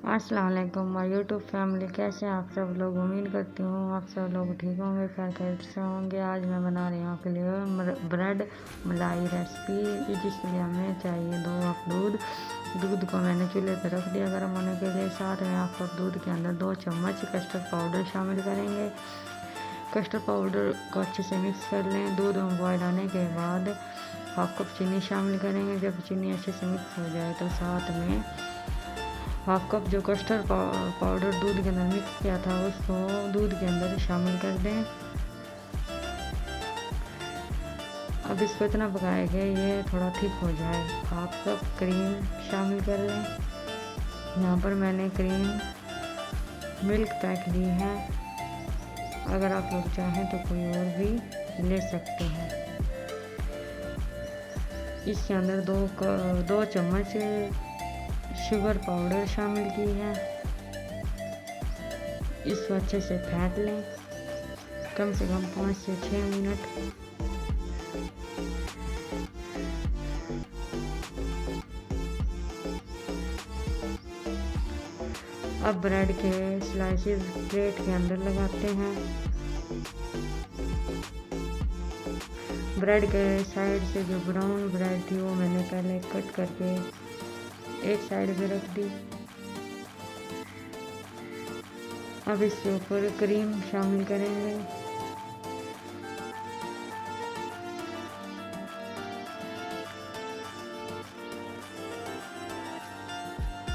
अस्सलाम वालेकुम my YouTube family, कैसे हैं आप सब लोग। उम्मीद करती हूँ आप सब लोग ठीक होंगे, खैर से होंगे। आज मैं बना रही हूँ आपके लिए ब्रेड मलाई रेसिपी, जिसके लिए हमें चाहिए 2 कप दूध। दूध को मैंने चूल्हे पर रख दिया गर्म होने के लिए। साथ में आप दूध के अंदर 2 चम्मच कस्टर्ड पाउडर शामिल करेंगे। कस्टर्ड पाउडर को अच्छे से मिक्स कर लें। दूध में बॉयल आने के बाद हाफ कप चीनी शामिल करेंगे। जब चीनी अच्छे से मिक्स हो जाए तो साथ में हाफ कप जो कस्टर्ड पाउडर दूध के अंदर मिक्स किया था उसको दूध के अंदर शामिल कर दें। अब इसको इतना पकाएंगे ये थोड़ा थिक हो जाए। हाफ कप क्रीम शामिल कर लें। यहाँ पर मैंने क्रीम मिल्क पैक ली है, अगर आप लोग चाहें तो कोई और भी ले सकते हैं। इसके अंदर 2 चम्मच शुगर पाउडर शामिल की है। इसको अच्छे से फेंट लें, कम से कम 5 से 6 मिनट। अब ब्रेड के स्लाइसेस प्लेट के अंदर लगाते हैं। ब्रेड के साइड से जो ब्राउन ब्रेड थी वो मैंने पहले कट करके एक साइड पे रख दी। अब इसके ऊपर क्रीम शामिल करेंगे।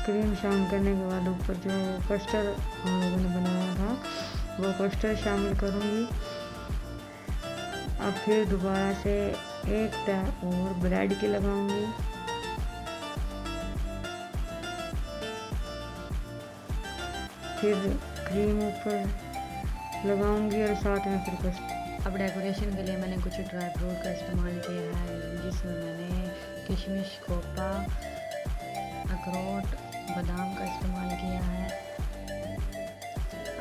क्रीम शामिल करने के बाद ऊपर जो कस्टर्ड हम लोगों ने बनाया था वो कस्टर्ड शामिल करूँगी। अब फिर दोबारा से एक टैप और ब्रेड की लगाऊंगी। फिर क्रीम ऊपर लगाऊंगी और साथ में फिर कस्टर्ड। अब डेकोरेशन के लिए मैंने कुछ ड्राई फ्रूट का इस्तेमाल किया है, जिसमें मैंने किशमिश, खोपा, अखरोट, बादाम का इस्तेमाल किया है।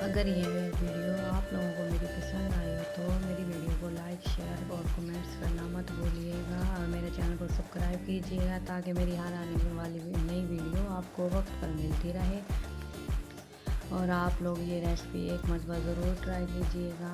अगर ये वीडियो आप लोगों को मेरी पसंद आई हो तो मेरी वीडियो को लाइक, शेयर और कमेंट्स करना मत भूलिएगा, और मेरे चैनल को सब्सक्राइब कीजिएगा ताकि मेरी हर आने वाली नई वीडियो आपको वक्त पर मिलती रहे। और आप लोग ये रेसिपी एक मरतबा ज़रूर ट्राई कीजिएगा।